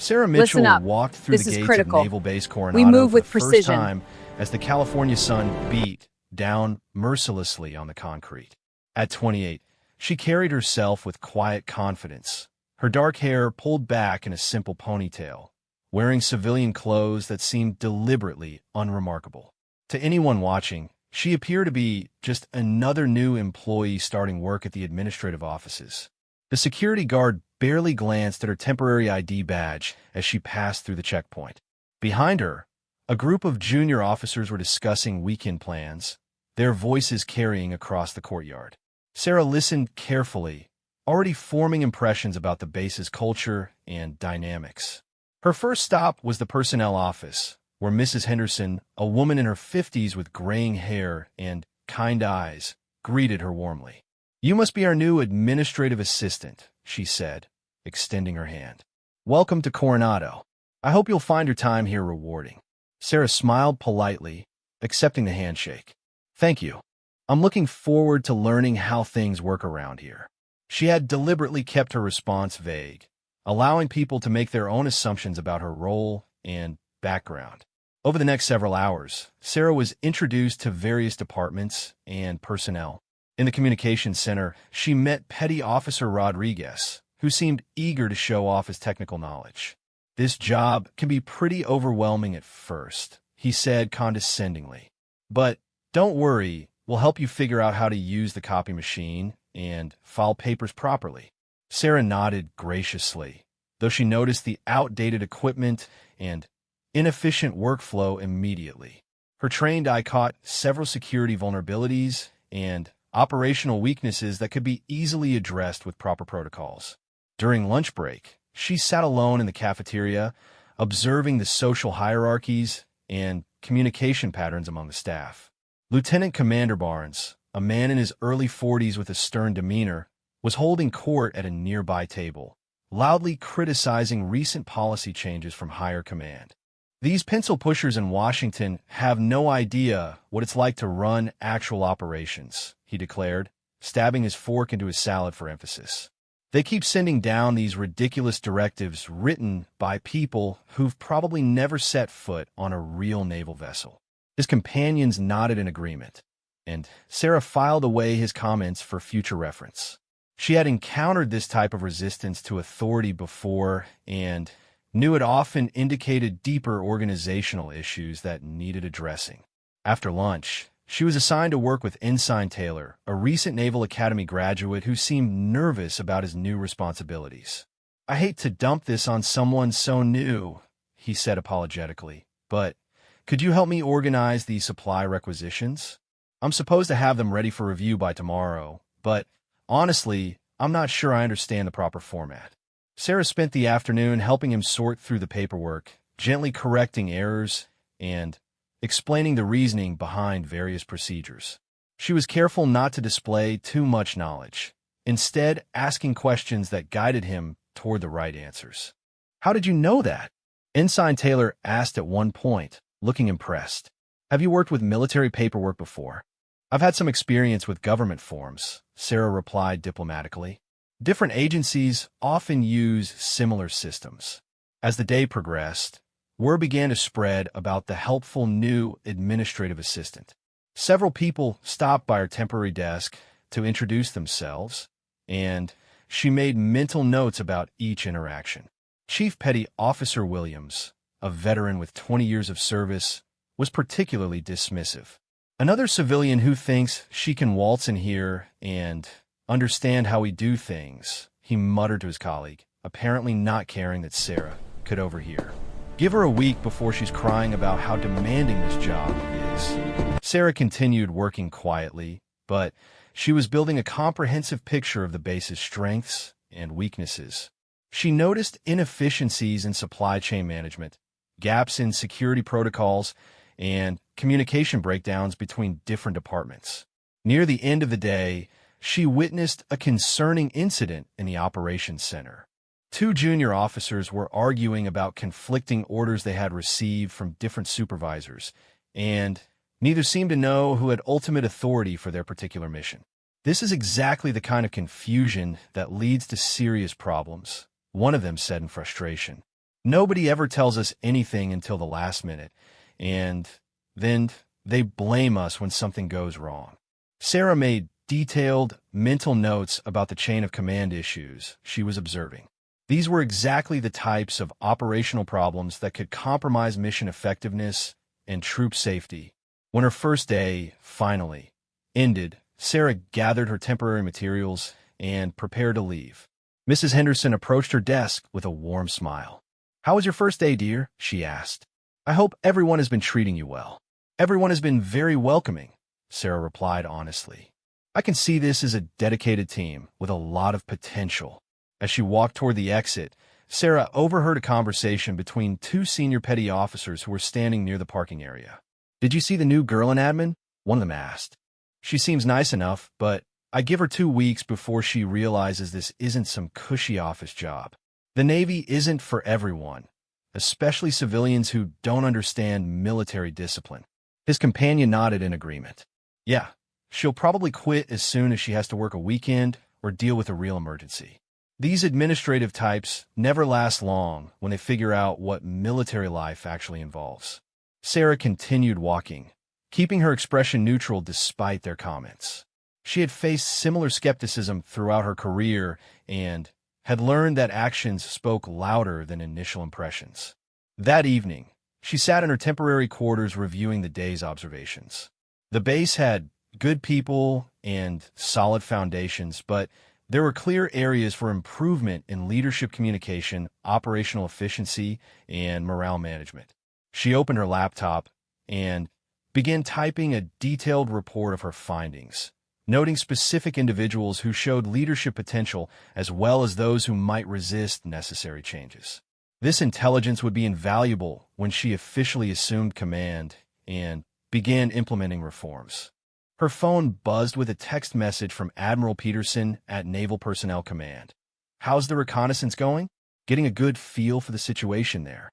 Sarah Listen Mitchell up. walked through This the is gates of critical. Naval Base We Coronado move for the with first precision. time as the California sun beat down mercilessly on the concrete. At 28, she carried herself with quiet confidence, her dark hair pulled back in a simple ponytail, wearing civilian clothes that seemed deliberately unremarkable. To anyone watching, she appeared to be just another new employee starting work at the administrative offices. The security guard barely glanced at her temporary ID badge as she passed through the checkpoint. Behind her, a group of junior officers were discussing weekend plans, their voices carrying across the courtyard. Sarah listened carefully, already forming impressions about the base's culture and dynamics. Her first stop was the personnel office, where Mrs. Henderson, a woman in her 50s with graying hair and kind eyes, greeted her warmly. "You must be our new administrative assistant," she said, extending her hand. "Welcome to Coronado. I hope you'll find your time here rewarding." Sarah smiled politely, accepting the handshake. "Thank you. I'm looking forward to learning how things work around here." She had deliberately kept her response vague, allowing people to make their own assumptions about her role and background. Over the next several hours, Sarah was introduced to various departments and personnel. In the communications center, she met Petty Officer Rodriguez, who seemed eager to show off his technical knowledge. "This job can be pretty overwhelming at first," he said condescendingly. "But don't worry, we'll help you figure out how to use the copy machine and file papers properly." Sarah nodded graciously, though she noticed the outdated equipment and inefficient workflow immediately. Her trained eye caught several security vulnerabilities and operational weaknesses that could be easily addressed with proper protocols. During lunch break, she sat alone in the cafeteria, observing the social hierarchies and communication patterns among the staff. Lieutenant Commander Barnes, a man in his early 40s with a stern demeanor, was holding court at a nearby table, loudly criticizing recent policy changes from higher command. "These pencil pushers in Washington have no idea what it's like to run actual operations," he declared, stabbing his fork into his salad for emphasis. "They keep sending down these ridiculous directives written by people who've probably never set foot on a real naval vessel." His companions nodded in agreement, and Sarah filed away his comments for future reference. She had encountered this type of resistance to authority before and knew it often indicated deeper organizational issues that needed addressing. After lunch, she was assigned to work with Ensign Taylor, a recent Naval Academy graduate who seemed nervous about his new responsibilities. "I hate to dump this on someone so new," he said apologetically, "but could you help me organize the supply requisitions? I'm supposed to have them ready for review by tomorrow, but honestly, I'm not sure I understand the proper format." Sarah spent the afternoon helping him sort through the paperwork, gently correcting errors and explaining the reasoning behind various procedures. She was careful not to display too much knowledge, instead asking questions that guided him toward the right answers. "How did you know that?" Ensign Taylor asked at one point, looking impressed. "Have you worked with military paperwork before?" "I've had some experience with government forms," Sarah replied diplomatically. Different agencies often use similar systems. As the day progressed, word began to spread about the helpful new administrative assistant. Several people stopped by her temporary desk to introduce themselves, and she made mental notes about each interaction. Chief Petty Officer Williams, a veteran with 20 years of service, was particularly dismissive. "Another civilian who thinks she can waltz in here and understand how we do things," he muttered to his colleague, apparently not caring that Sarah could overhear. "Give her a week before she's crying about how demanding this job is." Sarah continued working quietly, but she was building a comprehensive picture of the base's strengths and weaknesses. She noticed inefficiencies in supply chain management, gaps in security protocols, and communication breakdowns between different departments. Near the end of the day, she witnessed a concerning incident in the operations center. Two junior officers were arguing about conflicting orders they had received from different supervisors, and neither seemed to know who had ultimate authority for their particular mission. "This is exactly the kind of confusion that leads to serious problems," one of them said in frustration. Nobody ever tells us anything until the last minute, and then they blame us when something goes wrong. Sarah made detailed mental notes about the chain of command issues she was observing. These were exactly the types of operational problems that could compromise mission effectiveness and troop safety. When her first day finally ended, Sarah gathered her temporary materials and prepared to leave. Mrs. Henderson approached her desk with a warm smile. "How was your first day, dear?" she asked. "I hope everyone has been treating you well." "Everyone has been very welcoming," Sarah replied honestly. "I can see this as a dedicated team with a lot of potential." As she walked toward the exit, Sarah overheard a conversation between two senior petty officers who were standing near the parking area. "Did you see the new girl in admin?" one of them asked. "She seems nice enough, but I give her 2 weeks before she realizes this isn't some cushy office job. The Navy isn't for everyone, especially civilians who don't understand military discipline." His companion nodded in agreement. "Yeah, she'll probably quit as soon as she has to work a weekend or deal with a real emergency." These administrative types never last long when they figure out what military life actually involves. Sarah continued walking, keeping her expression neutral despite their comments. She had faced similar skepticism throughout her career and had learned that actions spoke louder than initial impressions. That evening, she sat in her temporary quarters reviewing the day's observations. The base had good people and solid foundations, but there were clear areas for improvement in leadership communication, operational efficiency, and morale management. She opened her laptop and began typing a detailed report of her findings, noting specific individuals who showed leadership potential as well as those who might resist necessary changes. This intelligence would be invaluable when she officially assumed command and began implementing reforms. Her phone buzzed with a text message from Admiral Peterson at Naval Personnel Command. "How's the reconnaissance going? Getting a good feel for the situation there."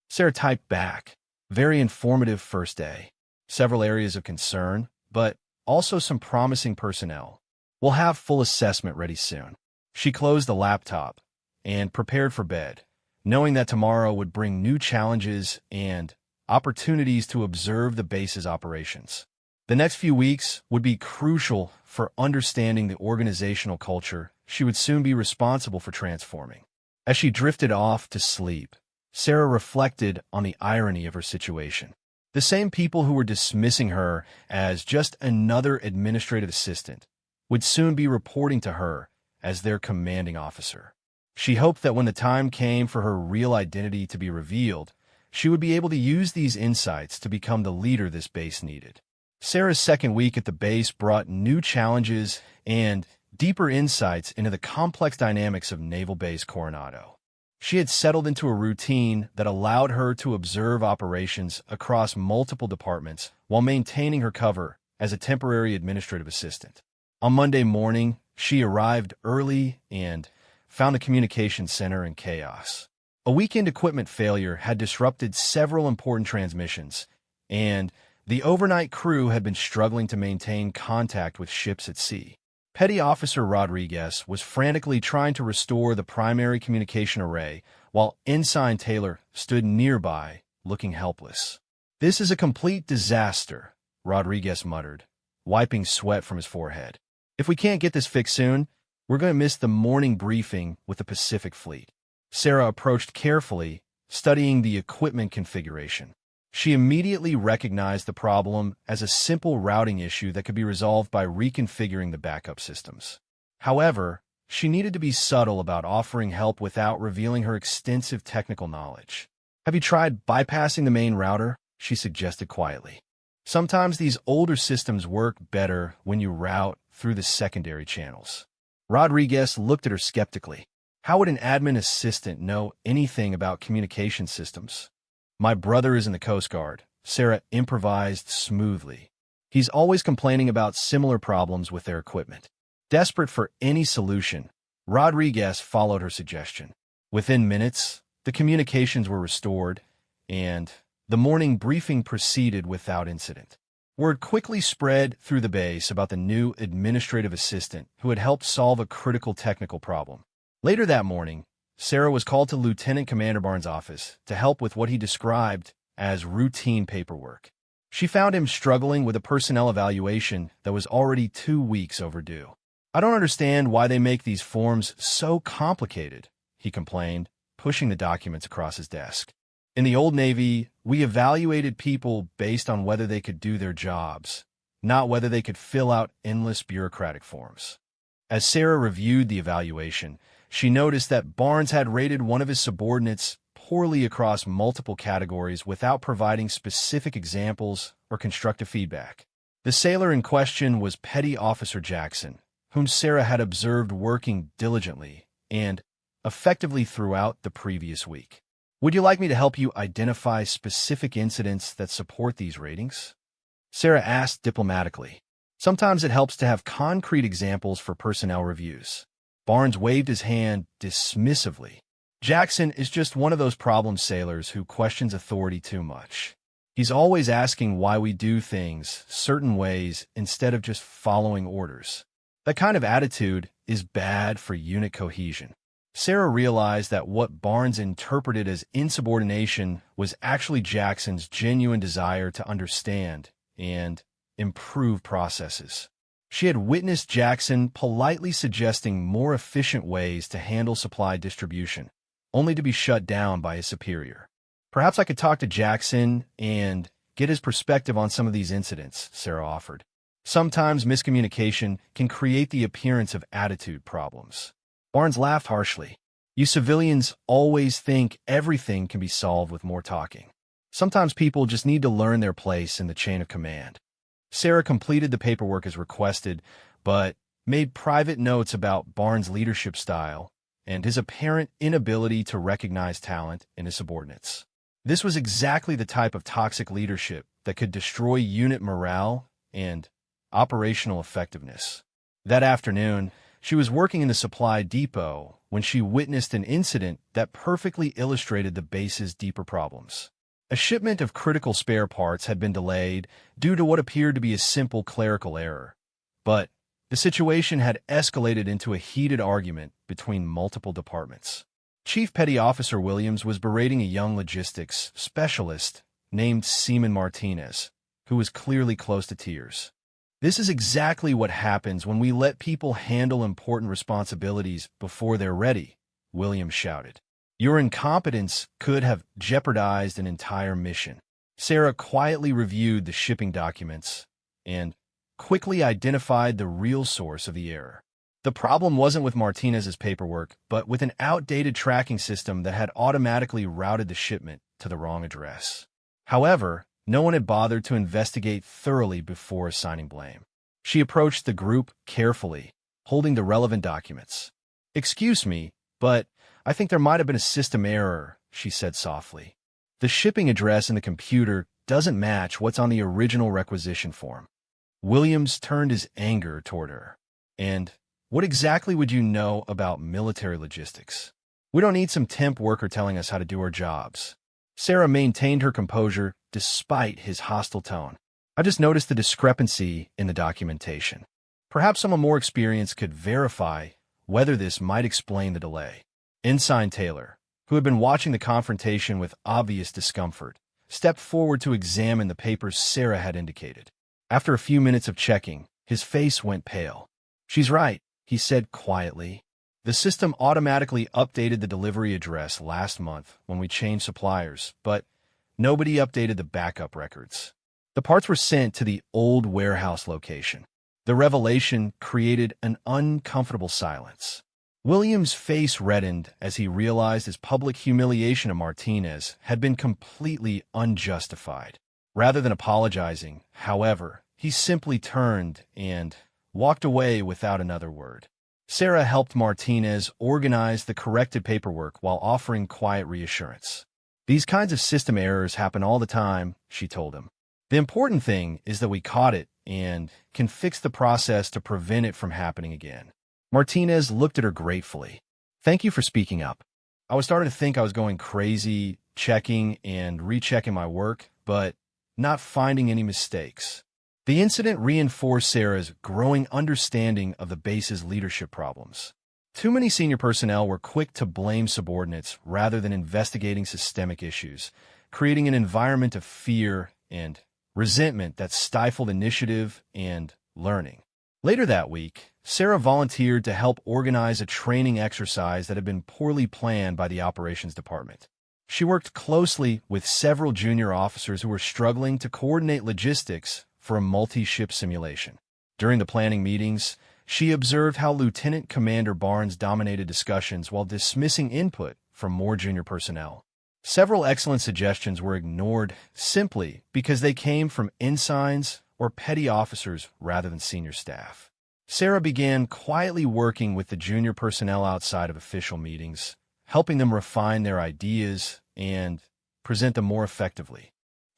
Sarah typed back. "Very informative first day. Several areas of concern, but also some promising personnel. We'll have full assessment ready soon." She closed the laptop and prepared for bed, knowing that tomorrow would bring new challenges and opportunities to observe the base's operations. The next few weeks would be crucial for understanding the organizational culture she would soon be responsible for transforming. As she drifted off to sleep, Sarah reflected on the irony of her situation. The same people who were dismissing her as just another administrative assistant would soon be reporting to her as their commanding officer. She hoped that when the time came for her real identity to be revealed, she would be able to use these insights to become the leader this base needed. Sarah's second week at the base brought new challenges and deeper insights into the complex dynamics of Naval Base Coronado. She had settled into a routine that allowed her to observe operations across multiple departments while maintaining her cover as a temporary administrative assistant. On Monday morning, she arrived early and found the communications center in chaos. A weekend equipment failure had disrupted several important transmissions, and the overnight crew had been struggling to maintain contact with ships at sea. Petty Officer Rodriguez was frantically trying to restore the primary communication array, while Ensign Taylor stood nearby, looking helpless. "This is a complete disaster," Rodriguez muttered, wiping sweat from his forehead. "If we can't get this fixed soon, we're going to miss the morning briefing with the Pacific Fleet." Sarah approached carefully, studying the equipment configuration. She immediately recognized the problem as a simple routing issue that could be resolved by reconfiguring the backup systems. However, she needed to be subtle about offering help without revealing her extensive technical knowledge. "Have you tried bypassing the main router?" she suggested quietly. "Sometimes these older systems work better when you route through the secondary channels." Rodriguez looked at her skeptically. How would an admin assistant know anything about communication systems? "My brother is in the Coast Guard," Sarah improvised smoothly. "He's always complaining about similar problems with their equipment." Desperate for any solution, Rodriguez followed her suggestion. Within minutes, the communications were restored, and the morning briefing proceeded without incident. Word quickly spread through the base about the new administrative assistant who had helped solve a critical technical problem. Later that morning, Sarah was called to Lieutenant Commander Barnes' office to help with what he described as routine paperwork. She found him struggling with a personnel evaluation that was already 2 weeks overdue. "I don't understand why they make these forms so complicated," he complained, pushing the documents across his desk. "In the old Navy, we evaluated people based on whether they could do their jobs, not whether they could fill out endless bureaucratic forms." As Sarah reviewed the evaluation, she noticed that Barnes had rated one of his subordinates poorly across multiple categories without providing specific examples or constructive feedback. The sailor in question was Petty Officer Jackson, whom Sarah had observed working diligently and effectively throughout the previous week. "Would you like me to help you identify specific incidents that support these ratings?" Sarah asked diplomatically. "Sometimes it helps to have concrete examples for personnel reviews." Barnes waved his hand dismissively. "Jackson is just one of those problem sailors who questions authority too much. He's always asking why we do things certain ways instead of just following orders. That kind of attitude is bad for unit cohesion." Sarah realized that what Barnes interpreted as insubordination was actually Jackson's genuine desire to understand and improve processes. She had witnessed Jackson politely suggesting more efficient ways to handle supply distribution, only to be shut down by his superior. "Perhaps I could talk to Jackson and get his perspective on some of these incidents," Sarah offered. "Sometimes miscommunication can create the appearance of attitude problems." Barnes laughed harshly. "You civilians always think everything can be solved with more talking. Sometimes people just need to learn their place in the chain of command." Sarah completed the paperwork as requested, but made private notes about Barnes' leadership style and his apparent inability to recognize talent in his subordinates. This was exactly the type of toxic leadership that could destroy unit morale and operational effectiveness. That afternoon, she was working in the supply depot when she witnessed an incident that perfectly illustrated the base's deeper problems. A shipment of critical spare parts had been delayed due to what appeared to be a simple clerical error, but the situation had escalated into a heated argument between multiple departments. Chief Petty Officer Williams was berating a young logistics specialist named Seaman Martinez, who was clearly close to tears. "This is exactly what happens when we let people handle important responsibilities before they're ready," Williams shouted. "Your incompetence could have jeopardized an entire mission." Sarah quietly reviewed the shipping documents and quickly identified the real source of the error. The problem wasn't with Martinez's paperwork, but with an outdated tracking system that had automatically routed the shipment to the wrong address. However, no one had bothered to investigate thoroughly before assigning blame. She approached the group carefully, holding the relevant documents. "Excuse me, but I think there might have been a system error," she said softly. "The shipping address in the computer doesn't match what's on the original requisition form." Williams turned his anger toward her. "And what exactly would you know about military logistics? We don't need some temp worker telling us how to do our jobs." Sarah maintained her composure despite his hostile tone. "I just noticed the discrepancy in the documentation. Perhaps someone more experienced could verify whether this might explain the delay." Ensign Taylor, who had been watching the confrontation with obvious discomfort, stepped forward to examine the papers Sarah had indicated. After a few minutes of checking, his face went pale. "She's right," he said quietly. "The system automatically updated the delivery address last month when we changed suppliers, but nobody updated the backup records. The parts were sent to the old warehouse location." The revelation created an uncomfortable silence. Williams' face reddened as he realized his public humiliation of Martinez had been completely unjustified. Rather than apologizing, however, he simply turned and walked away without another word. Sarah helped Martinez organize the corrected paperwork while offering quiet reassurance. "These kinds of system errors happen all the time," she told him. "The important thing is that we caught it and can fix the process to prevent it from happening again." Martinez looked at her gratefully. "Thank you for speaking up. I was starting to think I was going crazy, checking and rechecking my work, but not finding any mistakes." The incident reinforced Sarah's growing understanding of the base's leadership problems. Too many senior personnel were quick to blame subordinates rather than investigating systemic issues, creating an environment of fear and resentment that stifled initiative and learning. Later that week, Sarah volunteered to help organize a training exercise that had been poorly planned by the operations department. She worked closely with several junior officers who were struggling to coordinate logistics for a multi-ship simulation. During the planning meetings, she observed how Lieutenant Commander Barnes dominated discussions while dismissing input from more junior personnel. Several excellent suggestions were ignored simply because they came from ensigns or petty officers rather than senior staff. Sarah began quietly working with the junior personnel outside of official meetings, helping them refine their ideas and present them more effectively.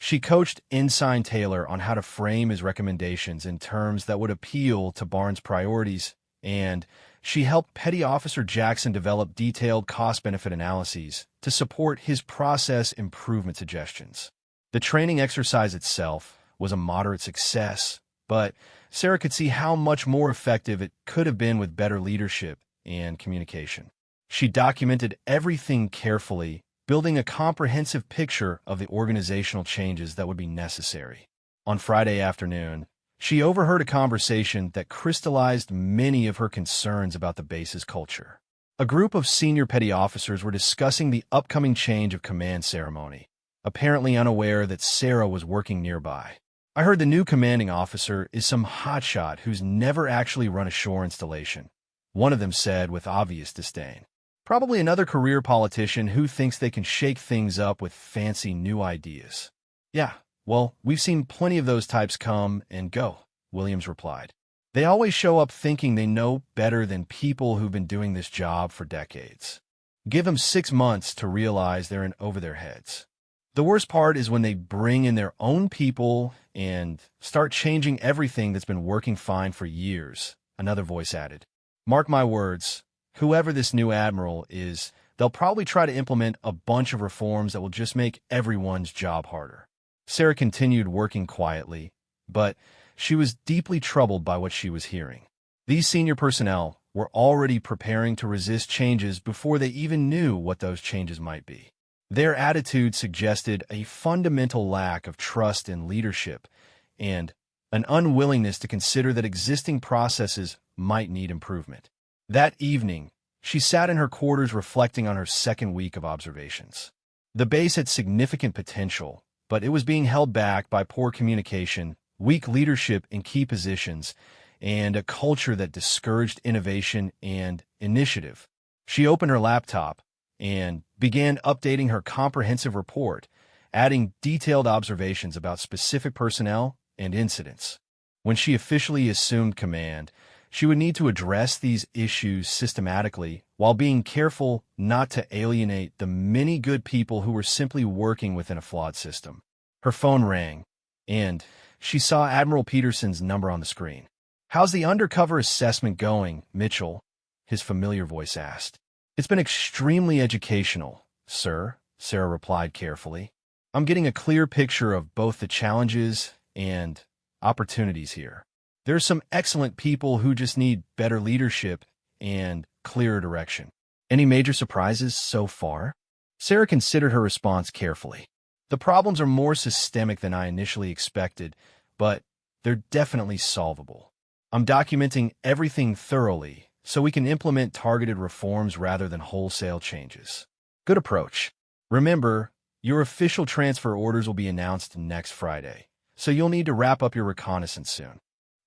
She coached Ensign Taylor on how to frame his recommendations in terms that would appeal to Barnes' priorities, and she helped Petty Officer Jackson develop detailed cost-benefit analyses to support his process improvement suggestions. The training exercise itself was a moderate success, but Sarah could see how much more effective it could have been with better leadership and communication. She documented everything carefully, building a comprehensive picture of the organizational changes that would be necessary. On Friday afternoon, she overheard a conversation that crystallized many of her concerns about the base's culture. A group of senior petty officers were discussing the upcoming change of command ceremony, apparently unaware that Sarah was working nearby. "I heard the new commanding officer is some hotshot who's never actually run a shore installation," one of them said with obvious disdain. "Probably another career politician who thinks they can shake things up with fancy new ideas." "Yeah, well, we've seen plenty of those types come and go," Williams replied. "They always show up thinking they know better than people who've been doing this job for decades. Give them 6 months to realize they're in over their heads. The worst part is when they bring in their own people and start changing everything that's been working fine for years," another voice added. "Mark my words, whoever this new admiral is, they'll probably try to implement a bunch of reforms that will just make everyone's job harder." Sarah continued working quietly, but she was deeply troubled by what she was hearing. These senior personnel were already preparing to resist changes before they even knew what those changes might be. Their attitude suggested a fundamental lack of trust in leadership and an unwillingness to consider that existing processes might need improvement. That evening, she sat in her quarters reflecting on her second week of observations. The base had significant potential, but it was being held back by poor communication, weak leadership in key positions, and a culture that discouraged innovation and initiative. She opened her laptop and began updating her comprehensive report, adding detailed observations about specific personnel and incidents. When she officially assumed command, she would need to address these issues systematically while being careful not to alienate the many good people who were simply working within a flawed system. Her phone rang, and she saw Admiral Peterson's number on the screen. "How's the undercover assessment going, Mitchell?" his familiar voice asked. "It's been extremely educational, sir," Sarah replied carefully. "I'm getting a clear picture of both the challenges and opportunities here. There are some excellent people who just need better leadership and clearer direction." "Any major surprises so far?" Sarah considered her response carefully. "The problems are more systemic than I initially expected, but they're definitely solvable. I'm documenting everything thoroughly so we can implement targeted reforms rather than wholesale changes." "Good approach. Remember, your official transfer orders will be announced next Friday, so you'll need to wrap up your reconnaissance soon."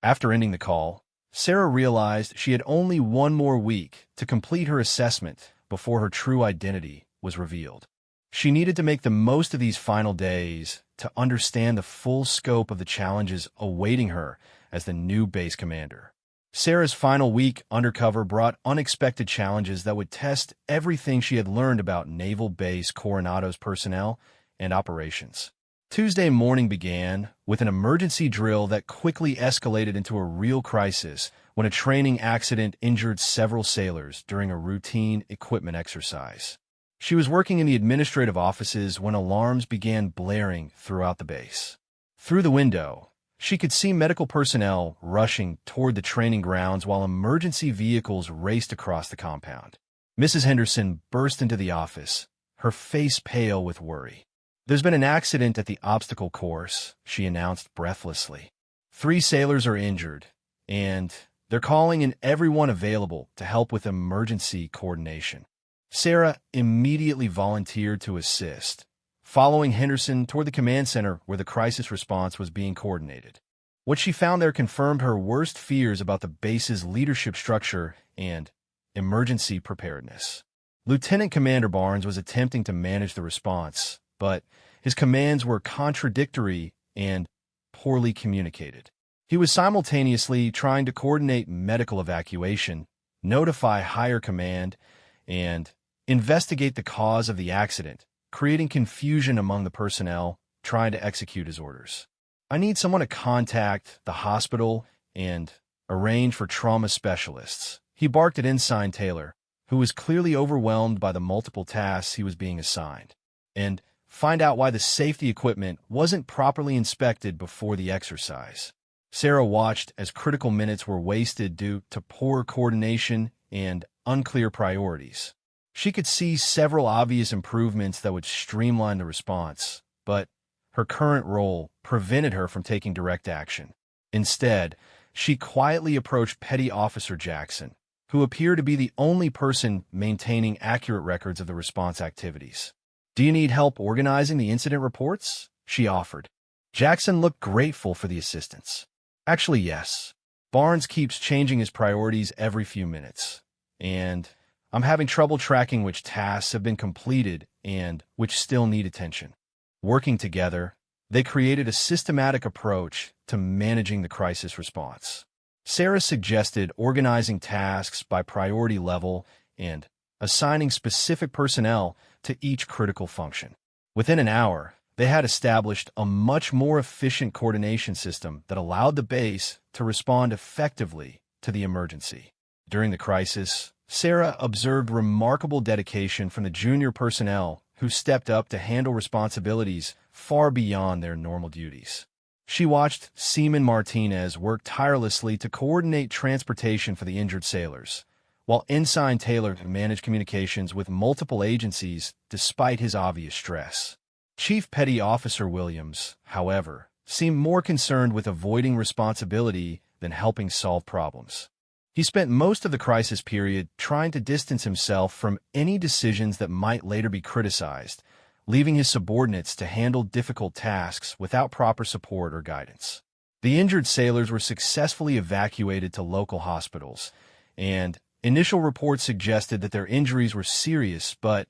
After ending the call, Sarah realized she had only one more week to complete her assessment before her true identity was revealed. She needed to make the most of these final days to understand the full scope of the challenges awaiting her as the new base commander. Sarah's final week undercover brought unexpected challenges that would test everything she had learned about Naval Base Coronado's personnel and operations. Tuesday morning began with an emergency drill that quickly escalated into a real crisis when a training accident injured several sailors during a routine equipment exercise. She was working in the administrative offices when alarms began blaring throughout the base. Through the window, She could see medical personnel rushing toward the training grounds while emergency vehicles raced across the compound. Mrs. Henderson burst into the office, her face pale with worry. "There's been an accident at the obstacle course," she announced breathlessly. "3 sailors are injured, and they're calling in everyone available to help with emergency coordination." Sarah immediately volunteered to assist, following Henderson toward the command center where the crisis response was being coordinated. What she found there confirmed her worst fears about the base's leadership structure and emergency preparedness. Lieutenant Commander Barnes was attempting to manage the response, but his commands were contradictory and poorly communicated. He was simultaneously trying to coordinate medical evacuation, notify higher command, and investigate the cause of the accident, creating confusion among the personnel trying to execute his orders. "I need someone to contact the hospital and arrange for trauma specialists," he barked at Ensign Taylor, who was clearly overwhelmed by the multiple tasks he was being assigned, "and find out why the safety equipment wasn't properly inspected before the exercise." Sarah watched as critical minutes were wasted due to poor coordination and unclear priorities. She could see several obvious improvements that would streamline the response, but her current role prevented her from taking direct action. Instead, she quietly approached Petty Officer Jackson, who appeared to be the only person maintaining accurate records of the response activities. "Do you need help organizing the incident reports?" she offered. Jackson looked grateful for the assistance. "Actually, yes. Barnes keeps changing his priorities every few minutes, and I'm having trouble tracking which tasks have been completed and which still need attention." Working together, they created a systematic approach to managing the crisis response. Sarah suggested organizing tasks by priority level and assigning specific personnel to each critical function. Within an hour, they had established a much more efficient coordination system that allowed the base to respond effectively to the emergency. During the crisis, Sarah observed remarkable dedication from the junior personnel who stepped up to handle responsibilities far beyond their normal duties. She watched Seaman Martinez work tirelessly to coordinate transportation for the injured sailors, while Ensign Taylor managed communications with multiple agencies despite his obvious stress. Chief Petty Officer Williams, however, seemed more concerned with avoiding responsibility than helping solve problems. He spent most of the crisis period trying to distance himself from any decisions that might later be criticized, leaving his subordinates to handle difficult tasks without proper support or guidance. The injured sailors were successfully evacuated to local hospitals, and initial reports suggested that their injuries were serious but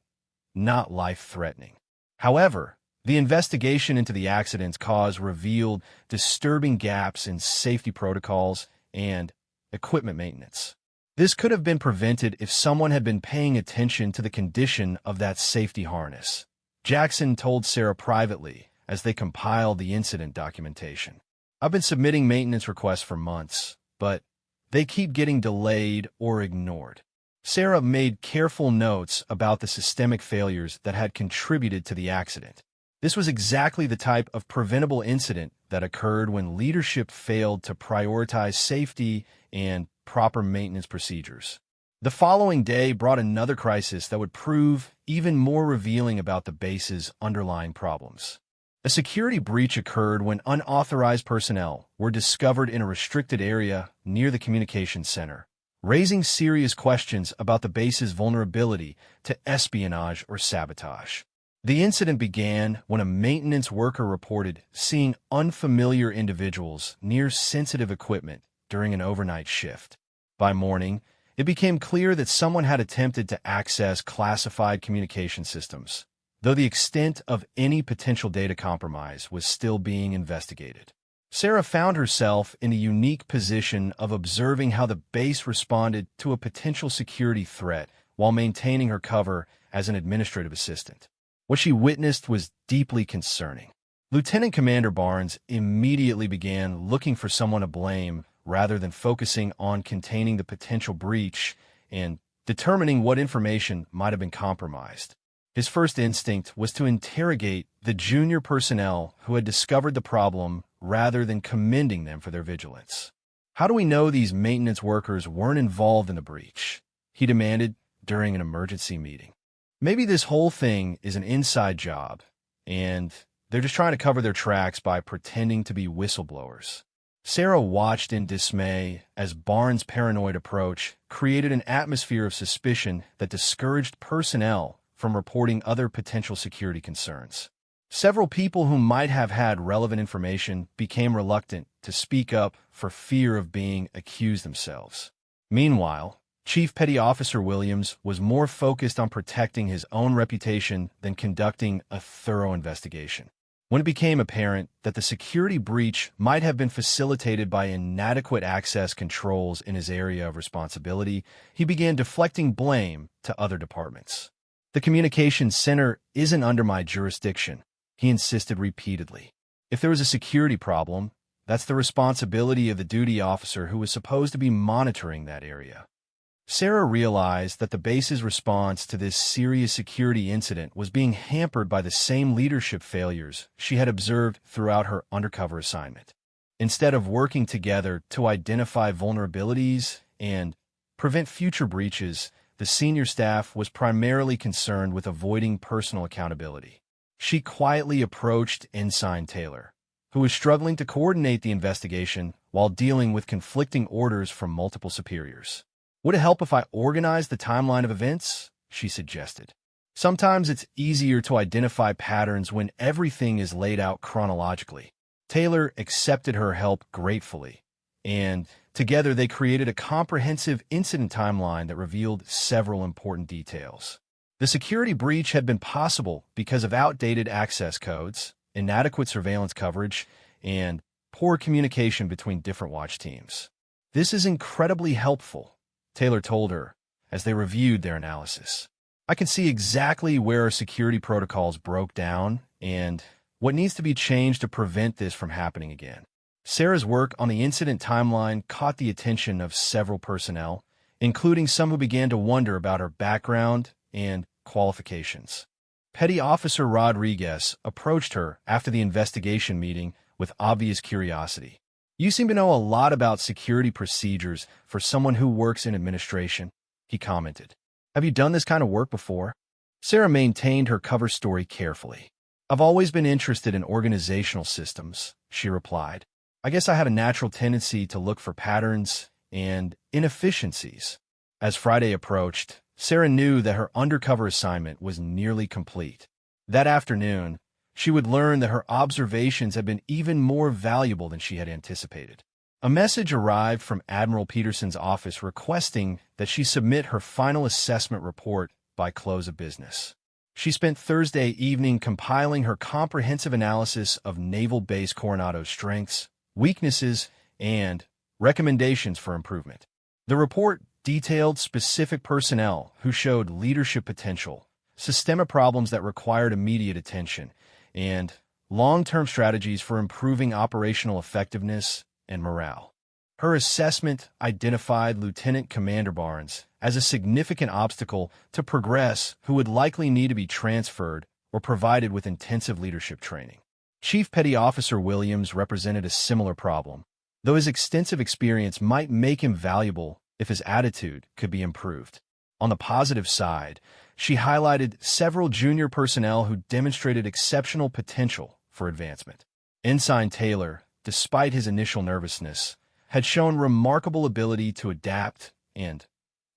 not life-threatening. However, the investigation into the accident's cause revealed disturbing gaps in safety protocols and equipment maintenance. This could have been prevented if someone had been paying attention to the condition of that safety harness, Jackson told Sarah privately as they compiled the incident documentation. "I've been submitting maintenance requests for months, but they keep getting delayed or ignored." Sarah made careful notes about the systemic failures that had contributed to the accident. This was exactly the type of preventable incident that occurred when leadership failed to prioritize safety and proper maintenance procedures. The following day brought another crisis that would prove even more revealing about the base's underlying problems. A security breach occurred when unauthorized personnel were discovered in a restricted area near the communications center, raising serious questions about the base's vulnerability to espionage or sabotage. The incident began when a maintenance worker reported seeing unfamiliar individuals near sensitive equipment during an overnight shift. By morning, it became clear that someone had attempted to access classified communication systems, though the extent of any potential data compromise was still being investigated. Sarah found herself in a unique position of observing how the base responded to a potential security threat while maintaining her cover as an administrative assistant. What she witnessed was deeply concerning. Lieutenant Commander Barnes immediately began looking for someone to blame rather than focusing on containing the potential breach and determining what information might have been compromised. His first instinct was to interrogate the junior personnel who had discovered the problem rather than commending them for their vigilance. "How do we know these maintenance workers weren't involved in the breach?" he demanded during an emergency meeting. "Maybe this whole thing is an inside job, and they're just trying to cover their tracks by pretending to be whistleblowers." Sarah watched in dismay as Barnes' paranoid approach created an atmosphere of suspicion that discouraged personnel from reporting other potential security concerns. Several people who might have had relevant information became reluctant to speak up for fear of being accused themselves. Meanwhile, Chief Petty Officer Williams was more focused on protecting his own reputation than conducting a thorough investigation. When it became apparent that the security breach might have been facilitated by inadequate access controls in his area of responsibility, he began deflecting blame to other departments. "The communications center isn't under my jurisdiction," he insisted repeatedly. "If there was a security problem, that's the responsibility of the duty officer who was supposed to be monitoring that area." Sarah realized that the base's response to this serious security incident was being hampered by the same leadership failures she had observed throughout her undercover assignment. Instead of working together to identify vulnerabilities and prevent future breaches, the senior staff was primarily concerned with avoiding personal accountability. She quietly approached Ensign Taylor, who was struggling to coordinate the investigation while dealing with conflicting orders from multiple superiors. "Would it help if I organized the timeline of events?" she suggested. "Sometimes it's easier to identify patterns when everything is laid out chronologically." Taylor accepted her help gratefully, and together they created a comprehensive incident timeline that revealed several important details. The security breach had been possible because of outdated access codes, inadequate surveillance coverage, and poor communication between different watch teams. "This is incredibly helpful," Taylor told her as they reviewed their analysis. "I can see exactly where our security protocols broke down and what needs to be changed to prevent this from happening again." Sarah's work on the incident timeline caught the attention of several personnel, including some who began to wonder about her background and qualifications. Petty Officer Rodriguez approached her after the investigation meeting with obvious curiosity. "You seem to know a lot about security procedures for someone who works in administration," he commented. "Have you done this kind of work before?" Sarah maintained her cover story carefully. "I've always been interested in organizational systems," she replied. "I guess I have a natural tendency to look for patterns and inefficiencies." As Friday approached, Sarah knew that her undercover assignment was nearly complete. That afternoon, she would learn that her observations had been even more valuable than she had anticipated. A message arrived from Admiral Peterson's office requesting that she submit her final assessment report by close of business. She spent Thursday evening compiling her comprehensive analysis of Naval Base Coronado's strengths, weaknesses, and recommendations for improvement. The report detailed specific personnel who showed leadership potential, systemic problems that required immediate attention, and long-term strategies for improving operational effectiveness and morale. Her assessment identified Lieutenant Commander Barnes as a significant obstacle to progress who would likely need to be transferred or provided with intensive leadership training. Chief Petty Officer Williams represented a similar problem, though his extensive experience might make him valuable if his attitude could be improved. On the positive side, she highlighted several junior personnel who demonstrated exceptional potential for advancement. Ensign Taylor, despite his initial nervousness, had shown remarkable ability to adapt and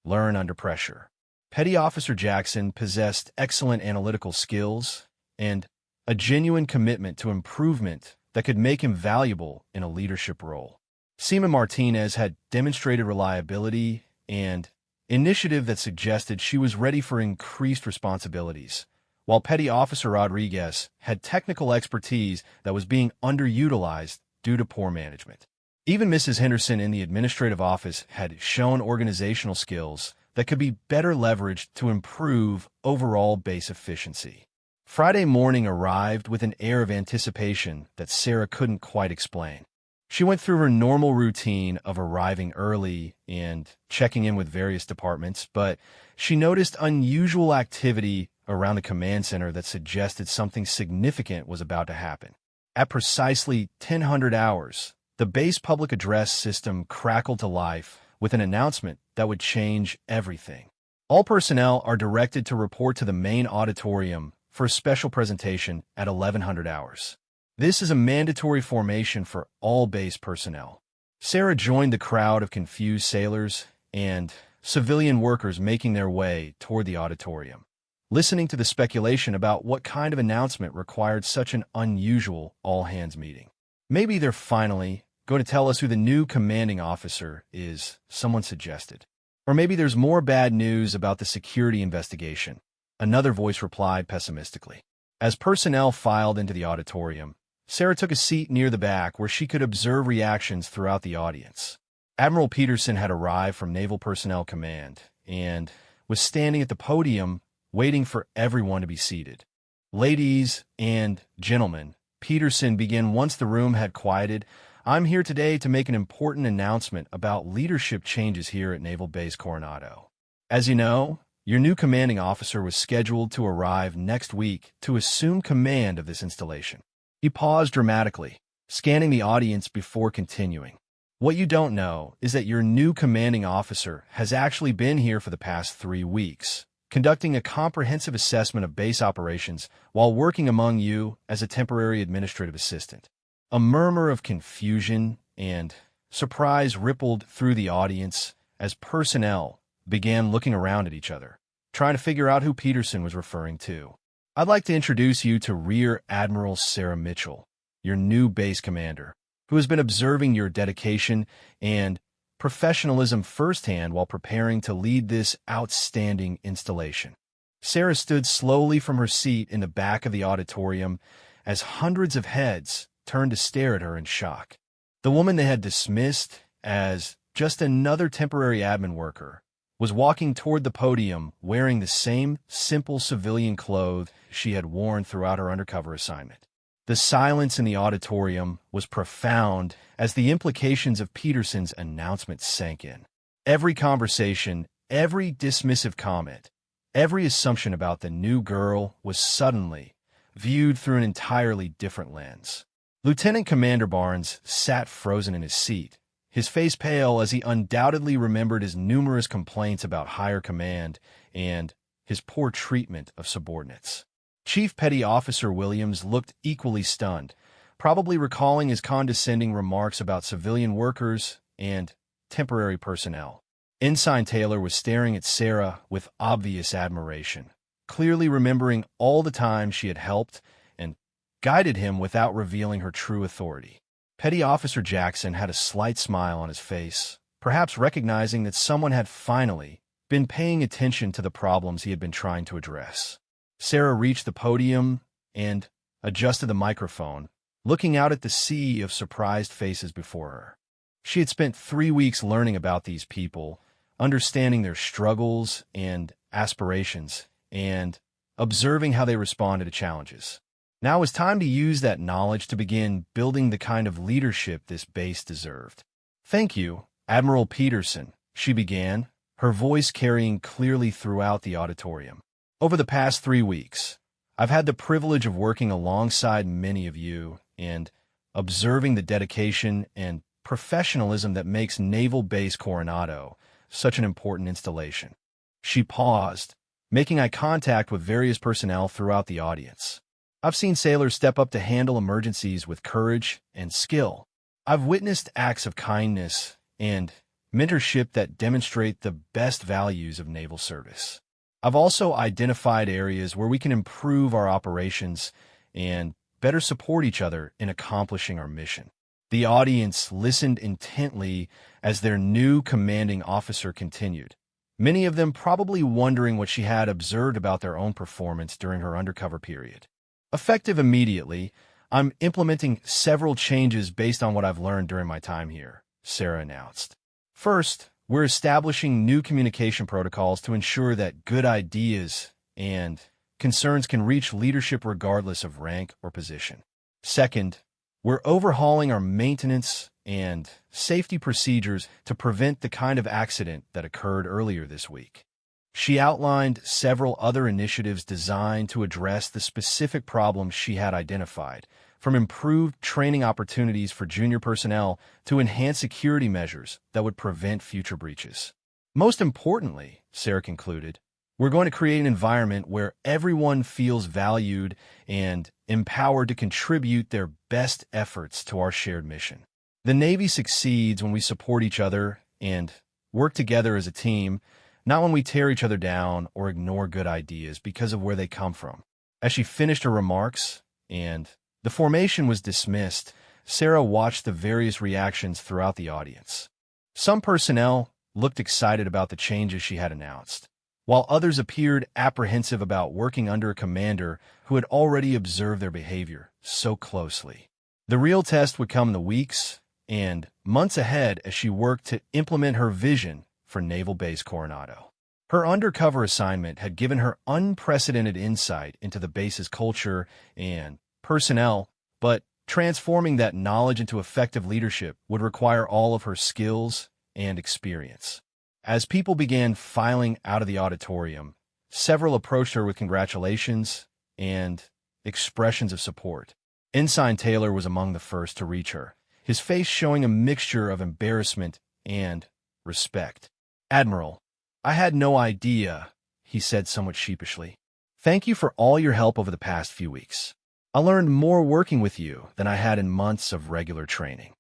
learn under pressure. Petty Officer Jackson possessed excellent analytical skills and a genuine commitment to improvement that could make him valuable in a leadership role. Seaman Martinez had demonstrated reliability and initiative that suggested she was ready for increased responsibilities, while Petty Officer Rodriguez had technical expertise that was being underutilized due to poor management. Even Mrs. Henderson in the administrative office had shown organizational skills that could be better leveraged to improve overall base efficiency. Friday morning arrived with an air of anticipation that Sarah couldn't quite explain. She went through her normal routine of arriving early and checking in with various departments, but she noticed unusual activity around the command center that suggested something significant was about to happen. At precisely 1000 hours, the base public address system crackled to life with an announcement that would change everything. All personnel are directed to report to the main auditorium for a special presentation at 1100 hours. This is a mandatory formation for all base personnel. Sarah joined the crowd of confused sailors and civilian workers making their way toward the auditorium, listening to the speculation about what kind of announcement required such an unusual all-hands meeting. Maybe they're finally going to tell us who the new commanding officer is, someone suggested. Or maybe there's more bad news about the security investigation, another voice replied pessimistically. As personnel filed into the auditorium, Sarah took a seat near the back where she could observe reactions throughout the audience. Admiral Peterson had arrived from Naval Personnel Command and was standing at the podium waiting for everyone to be seated. Ladies and gentlemen, Peterson began once the room had quieted. I'm here today to make an important announcement about leadership changes here at Naval Base Coronado. As you know, your new commanding officer was scheduled to arrive next week to assume command of this installation. He paused dramatically, scanning the audience before continuing. What you don't know is that your new commanding officer has actually been here for the past 3 weeks, conducting a comprehensive assessment of base operations while working among you as a temporary administrative assistant. A murmur of confusion and surprise rippled through the audience as personnel began looking around at each other, trying to figure out who Peterson was referring to. I'd like to introduce you to Rear Admiral Sarah Mitchell, your new base commander, who has been observing your dedication and professionalism firsthand while preparing to lead this outstanding installation. Sarah stood slowly from her seat in the back of the auditorium as hundreds of heads turned to stare at her in shock. The woman they had dismissed as just another temporary admin worker was walking toward the podium wearing the same simple civilian clothes she had worn throughout her undercover assignment. The silence in the auditorium was profound as the implications of Peterson's announcement sank in. Every conversation, every dismissive comment, every assumption about the new girl was suddenly viewed through an entirely different lens. Lieutenant Commander Barnes sat frozen in his seat, his face pale as he undoubtedly remembered his numerous complaints about higher command and his poor treatment of subordinates. Chief Petty Officer Williams looked equally stunned, probably recalling his condescending remarks about civilian workers and temporary personnel. Ensign Taylor was staring at Sarah with obvious admiration, clearly remembering all the time she had helped and guided him without revealing her true authority. Petty Officer Jackson had a slight smile on his face, perhaps recognizing that someone had finally been paying attention to the problems he had been trying to address. Sarah reached the podium and adjusted the microphone, looking out at the sea of surprised faces before her. She had spent 3 weeks learning about these people, understanding their struggles and aspirations, and observing how they responded to challenges. Now it was time to use that knowledge to begin building the kind of leadership this base deserved. Thank you, Admiral Peterson, she began, her voice carrying clearly throughout the auditorium. Over the past 3 weeks, I've had the privilege of working alongside many of you and observing the dedication and professionalism that makes Naval Base Coronado such an important installation. She paused, making eye contact with various personnel throughout the audience. I've seen sailors step up to handle emergencies with courage and skill. I've witnessed acts of kindness and mentorship that demonstrate the best values of naval service. I've also identified areas where we can improve our operations and better support each other in accomplishing our mission. The audience listened intently as their new commanding officer continued, many of them probably wondering what she had observed about their own performance during her undercover period. Effective immediately, I'm implementing several changes based on what I've learned during my time here, Sarah announced. First, we're establishing new communication protocols to ensure that good ideas and concerns can reach leadership regardless of rank or position. Second, we're overhauling our maintenance and safety procedures to prevent the kind of accident that occurred earlier this week. She outlined several other initiatives designed to address the specific problems she had identified, from improved training opportunities for junior personnel to enhanced security measures that would prevent future breaches. Most importantly, Sarah concluded, we're going to create an environment where everyone feels valued and empowered to contribute their best efforts to our shared mission. The Navy succeeds when we support each other and work together as a team, not when we tear each other down or ignore good ideas because of where they come from. As she finished her remarks and the formation was dismissed, Sarah watched the various reactions throughout the audience. Some personnel looked excited about the changes she had announced, while others appeared apprehensive about working under a commander who had already observed their behavior so closely. The real test would come in the weeks and months ahead as she worked to implement her vision for Naval Base Coronado. Her undercover assignment had given her unprecedented insight into the base's culture and personnel, but transforming that knowledge into effective leadership would require all of her skills and experience. As people began filing out of the auditorium, several approached her with congratulations and expressions of support. Ensign Taylor was among the first to reach her, his face showing a mixture of embarrassment and respect. "Admiral, I had no idea," he said somewhat sheepishly. "Thank you for all your help over the past few weeks. I learned more working with you than I had in months of regular training."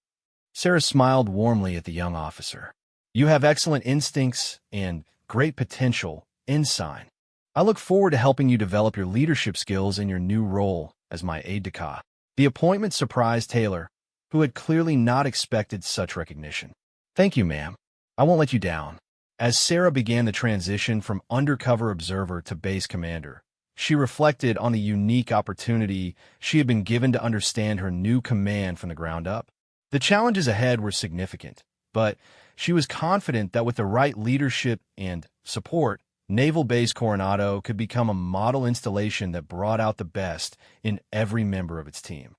Sarah smiled warmly at the young officer. "You have excellent instincts and great potential, Ensign. I look forward to helping you develop your leadership skills in your new role as my aide-de-camp." The appointment surprised Taylor, who had clearly not expected such recognition. "Thank you, ma'am. I won't let you down." As Sarah began the transition from undercover observer to base commander, she reflected on the unique opportunity she had been given to understand her new command from the ground up. The challenges ahead were significant, but she was confident that with the right leadership and support, Naval Base Coronado could become a model installation that brought out the best in every member of its team.